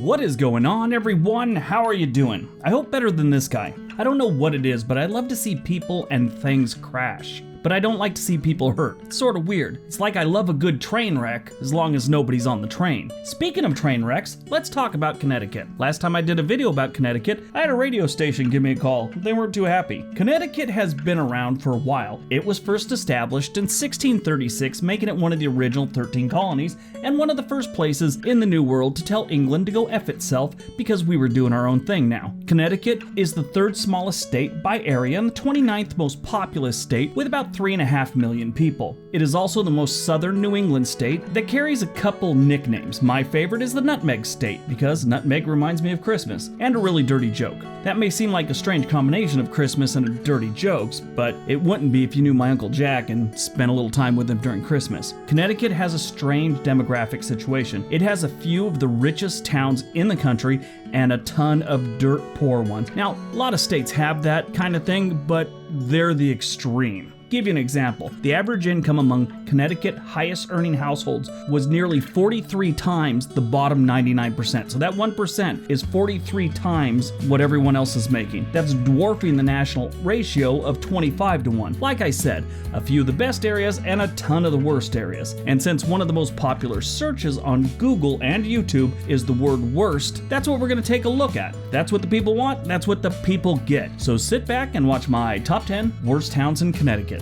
What is going on, everyone? How are you doing? I hope better than this guy. I don't know what it is, but I love to see people and things crash. But I don't like to see people hurt. It's sort of weird. It's like I love a good train wreck as long as nobody's on the train. Speaking of train wrecks, let's talk about Connecticut. Last time I did a video about Connecticut, I had a radio station give me a call. They weren't too happy. Connecticut has been around for a while. It was first established in 1636, making it one of the original 13 colonies and one of the first places in the New World to tell England to go F itself because we were doing our own thing now. Connecticut is the third smallest state by area and the 29th most populous state with about 3.5 million people. It is also the most southern New England state that carries a couple nicknames. My favorite is the Nutmeg State because nutmeg reminds me of Christmas and a really dirty joke. That may seem like a strange combination of Christmas and dirty jokes, but it wouldn't be if you knew my Uncle Jack and spent a little time with him during Christmas. Connecticut has a strange demographic situation. It has a few of the richest towns in the country and a ton of dirt poor ones. Now, a lot of states have that kind of thing, but they're the extreme. Give you an example. The average income among Connecticut highest earning households was nearly 43 times the bottom 99%. So that 1% is 43 times what everyone else is making. That's dwarfing the national ratio of 25-1. Like I said, a few of the best areas and a ton of the worst areas. And since one of the most popular searches on Google and YouTube is the word worst, that's what we're going to take a look at. That's what the people want. That's what the people get. So sit back and watch my top 10 worst towns in Connecticut.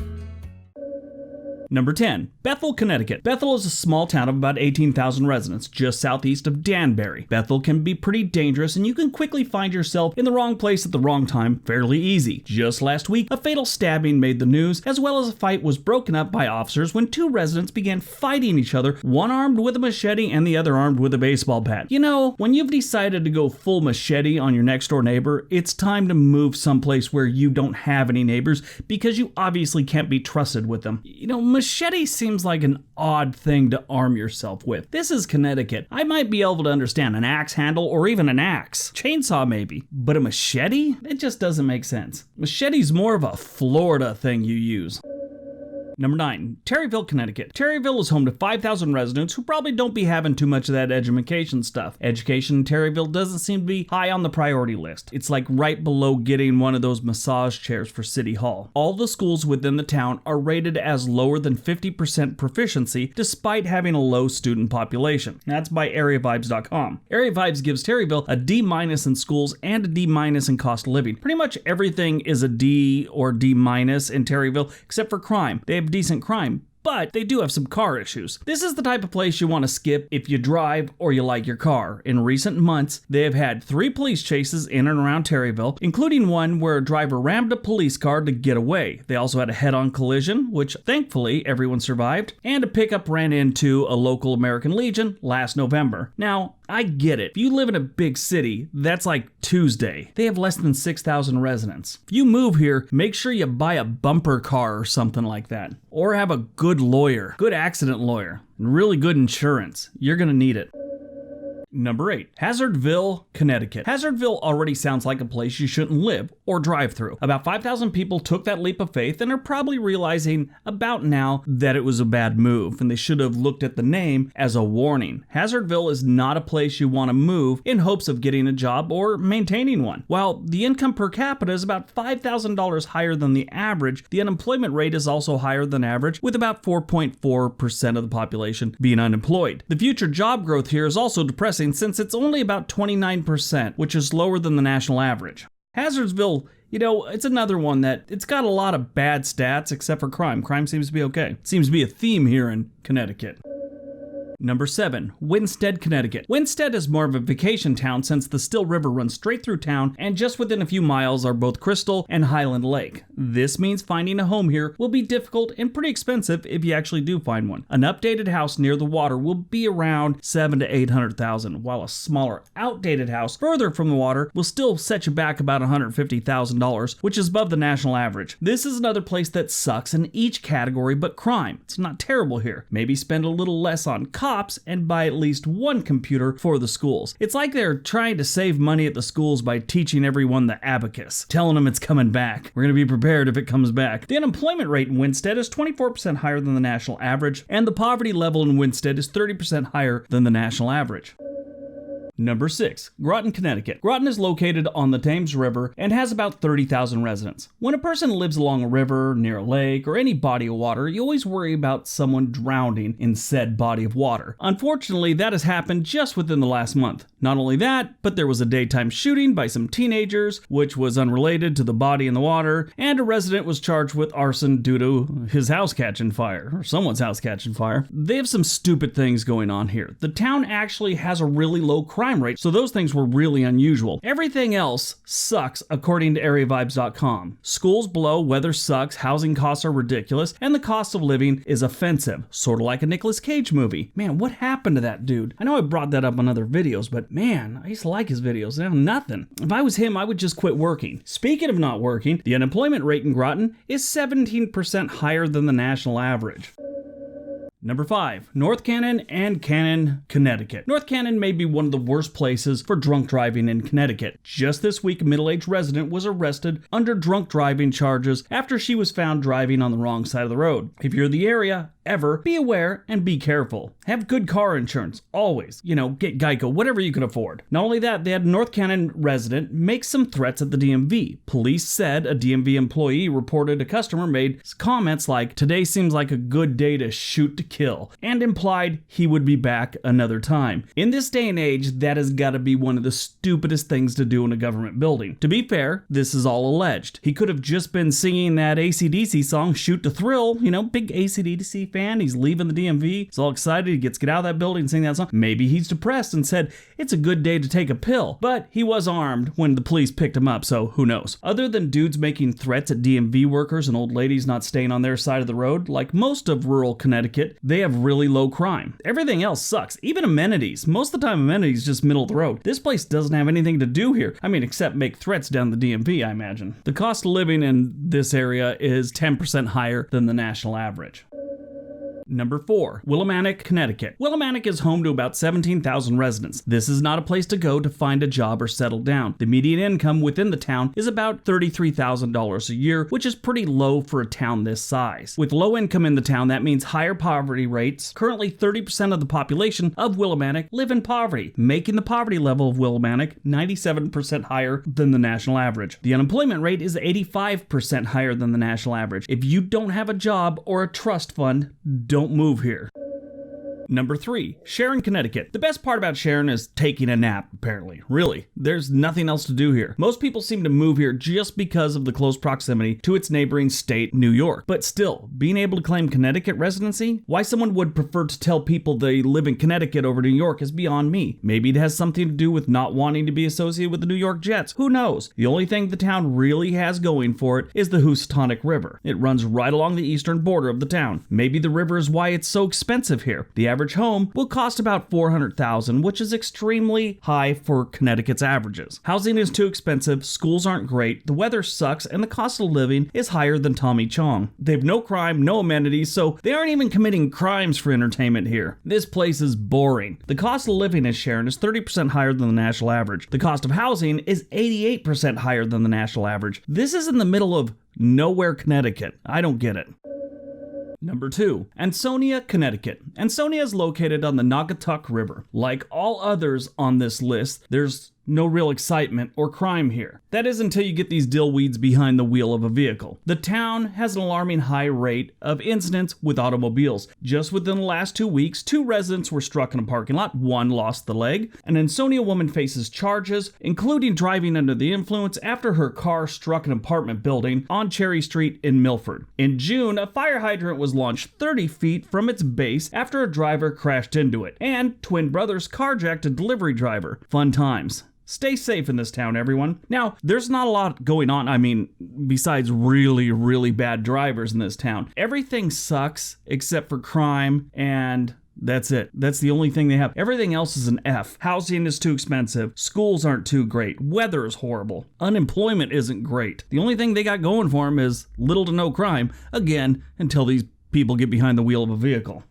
Number 10, Bethel, Connecticut. Bethel is a small town of about 18,000 residents, just southeast of Danbury. Bethel can be pretty dangerous and you can quickly find yourself in the wrong place at the wrong time fairly easy. Just last week, a fatal stabbing made the news, as well as a fight was broken up by officers when two residents began fighting each other, one armed with a machete and the other armed with a baseball bat. You know, when you've decided to go full machete on your next door neighbor, it's time to move someplace where you don't have any neighbors because you obviously can't be trusted with them. You know, machete seems like an odd thing to arm yourself with. This is Connecticut. I might be able to understand an axe handle or even an axe. Chainsaw maybe. But a machete? It just doesn't make sense. Machete's more of a Florida thing you use. Number 9, Terryville, Connecticut. Terryville is home to 5,000 residents who probably don't be having too much of that education stuff. Education in Terryville doesn't seem to be high on the priority list. It's like right below getting one of those massage chairs for City Hall. All the schools within the town are rated as lower than 50% proficiency despite having a low student population. That's by AreaVibes.com. AreaVibes gives Terryville a D- in schools and a D- in cost of living. Pretty much everything is a D or D- in Terryville except for crime. They have decent crime, but they do have some car issues. This is the type of place you want to skip if you drive or you like your car. In recent months, they have had 3 police chases in and around Terryville, including one where a driver rammed a police car to get away. They also had a head-on collision, which thankfully everyone survived, and a pickup ran into a local American Legion last November. Now, I get it. If you live in a big city, that's like Tuesday. They have less than 6,000 residents. If you move here, make sure you buy a bumper car or something like that. Or have a good lawyer, good accident lawyer, and really good insurance. You're gonna need it. Number 8, Hazzardville, Connecticut. Hazzardville already sounds like a place you shouldn't live or drive through. About 5,000 people took that leap of faith and are probably realizing about now that it was a bad move and they should have looked at the name as a warning. Hazzardville is not a place you want to move in hopes of getting a job or maintaining one. While the income per capita is about $5,000 higher than the average, the unemployment rate is also higher than average, with about 4.4% of the population being unemployed. The future job growth here is also depressing since it's only about 29%, which is lower than the national average. Hazzardville, you know, it's another one that it's got a lot of bad stats except for crime. Crime seems to be okay. Seems to be a theme here in Connecticut. Number 7, Winsted, Connecticut. Winsted is more of a vacation town since the Still River runs straight through town, and just within a few miles are both Crystal and Highland Lake. This means finding a home here will be difficult and pretty expensive if you actually do find one. An updated house near the water will be around $700,000 to $800,000, while a smaller, outdated house further from the water will still set you back about $150,000, which is above the national average. This is another place that sucks in each category but crime. It's not terrible here. Maybe spend a little less on cops and buy at least one computer for the schools. It's like they're trying to save money at the schools by teaching everyone the abacus, telling them it's coming back. We're going to be prepared if it comes back. The unemployment rate in Winsted is 24% higher than the national average, and the poverty level in Winsted is 30% higher than the national average. Number 6. Groton, Connecticut. Groton is located on the Thames River and has about 30,000 residents. When a person lives along a river, near a lake, or any body of water, you always worry about someone drowning in said body of water. Unfortunately, that has happened just within the last month. Not only that, but there was a daytime shooting by some teenagers, which was unrelated to the body in the water, and a resident was charged with arson due to his house catching fire, or someone's house catching fire. They have some stupid things going on here. The town actually has a really low crime rate, so those things were really unusual. Everything else sucks according to areavibes.com. Schools blow, weather sucks, housing costs are ridiculous, and the cost of living is offensive, sort of like a Nicolas Cage movie. Man, what happened to that dude? I know I brought that up on other videos, but man, I used to like his videos. Now nothing. If I was him, I would just quit working. Speaking of not working, the unemployment rate in Groton is 17% higher than the national average. Number 5. North Canon and Canon, Connecticut. North Canon may be one of the worst places for drunk driving in Connecticut. Just this week, a middle-aged resident was arrested under drunk driving charges after she was found driving on the wrong side of the road. If you're in the area, ever, be aware and be careful. Have good car insurance, always. Get Geico, whatever you can afford. Not only that, they had a North Canon resident make some threats at the DMV. Police said a DMV employee reported a customer made comments like, "Today seems like a good day to shoot to kill," and implied he would be back another time. In this day and age, that has got to be one of the stupidest things to do in a government building. To be fair, this is all alleged. He could have just been singing that AC/DC song, Shoot to Thrill, big AC/DC fan. He's leaving the DMV. He's all excited. He gets to get out of that building and sing that song. Maybe he's depressed and said, "It's a good day to take a pill." But he was armed when the police picked him up, so who knows? Other than dudes making threats at DMV workers and old ladies not staying on their side of the road, like most of rural Connecticut, they have really low crime. Everything else sucks. Even amenities. Most of the time, amenities just middle of the road. This place doesn't have anything to do here. Except make threats down the DMV, I imagine. The cost of living in this area is 10% higher than the national average. Number 4. Willimantic, Connecticut. Willimantic is home to about 17,000 residents. This is not a place to go to find a job or settle down. The median income within the town is about $33,000 a year, which is pretty low for a town this size. With low income in the town, that means higher poverty rates. Currently, 30% of the population of Willimantic live in poverty, making the poverty level of Willimantic 97% higher than the national average. The unemployment rate is 85% higher than the national average. If you don't have a job or a trust fund, don't move here. Number 3, Sharon, Connecticut. The best part about Sharon is taking a nap, apparently. Really, there's nothing else to do here. Most people seem to move here just because of the close proximity to its neighboring state, New York. But still, being able to claim Connecticut residency? Why someone would prefer to tell people they live in Connecticut over New York is beyond me. Maybe it has something to do with not wanting to be associated with the New York Jets. Who knows? The only thing the town really has going for it is the Housatonic River. It runs right along the eastern border of the town. Maybe the river is why it's so expensive here. The average home will cost about $400,000, which is extremely high for Connecticut's averages. Housing is too expensive, schools aren't great, the weather sucks, and the cost of living is higher than Tommy Chong. They have no crime, no amenities, so they aren't even committing crimes for entertainment here. This place is boring. The cost of living in Sharon is 30% higher than the national average. The cost of housing is 88% higher than the national average. This is in the middle of nowhere, Connecticut. I don't get it. Number 2, Ansonia, Connecticut. Ansonia is located on the Naugatuck River. Like all others on this list, there's no real excitement or crime here. That is until you get these dillweeds behind the wheel of a vehicle. The town has an alarming high rate of incidents with automobiles. Just within the last 2 weeks, 2 residents were struck in a parking lot. 1 lost the leg. An Ansonia woman faces charges, including driving under the influence after her car struck an apartment building on Cherry Street in Milford. In June, a fire hydrant was launched 30 feet from its base after a driver crashed into it. And twin brothers carjacked a delivery driver. Fun times. Stay safe in this town, everyone. Now, there's not a lot going on, besides really, really bad drivers in this town. Everything sucks except for crime, and that's it. That's the only thing they have. Everything else is an F. Housing is too expensive. Schools aren't too great. Weather is horrible. Unemployment isn't great. The only thing they got going for them is little to no crime, again, until these people get behind the wheel of a vehicle.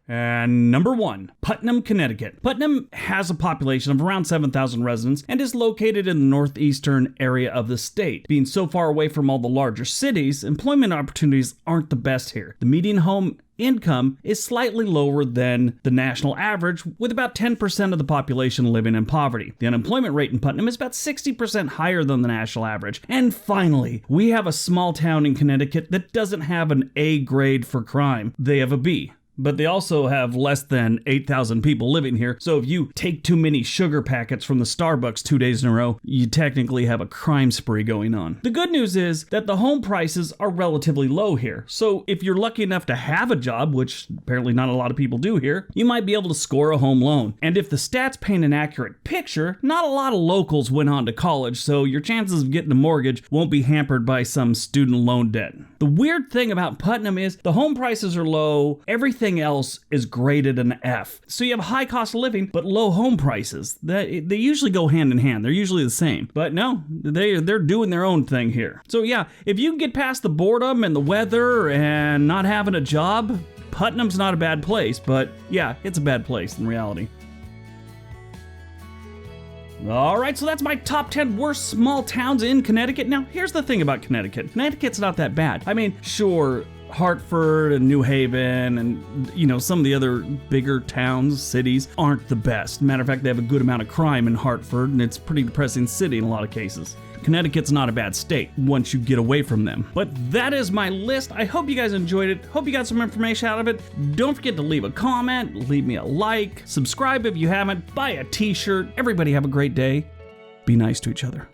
And number 1, Putnam, Connecticut. Putnam has a population of around 7,000 residents and is located in the northeastern area of the state. Being so far away from all the larger cities, employment opportunities aren't the best here. The median home income is slightly lower than the national average, with about 10% of the population living in poverty. The unemployment rate in Putnam is about 60% higher than the national average. And finally, we have a small town in Connecticut that doesn't have an A grade for crime. They have a B. But they also have less than 8,000 people living here, so if you take too many sugar packets from the Starbucks 2 days in a row, you technically have a crime spree going on. The good news is that the home prices are relatively low here, so if you're lucky enough to have a job, which apparently not a lot of people do here, you might be able to score a home loan. And if the stats paint an accurate picture, not a lot of locals went on to college, so your chances of getting a mortgage won't be hampered by some student loan debt. The weird thing about Putnam is the home prices are low, everything else is graded an F. So you have high cost of living, but low home prices. They usually go hand in hand. They're usually the same. But no, they're doing their own thing here. So yeah, if you can get past the boredom and the weather and not having a job, Putnam's not a bad place, but yeah, it's a bad place in reality. Alright, so that's my top 10 worst small towns in Connecticut. Now, here's the thing about Connecticut. Connecticut's not that bad. I mean, sure, Hartford and New Haven and, some of the other bigger towns, cities, aren't the best. Matter of fact, they have a good amount of crime in Hartford, and it's a pretty depressing city in a lot of cases. Connecticut's not a bad state once you get away from them. But that is my list. I hope you guys enjoyed it. Hope you got some information out of it. Don't forget to leave a comment, leave me a like, subscribe if you haven't, buy a t-shirt. Everybody have a great day. Be nice to each other.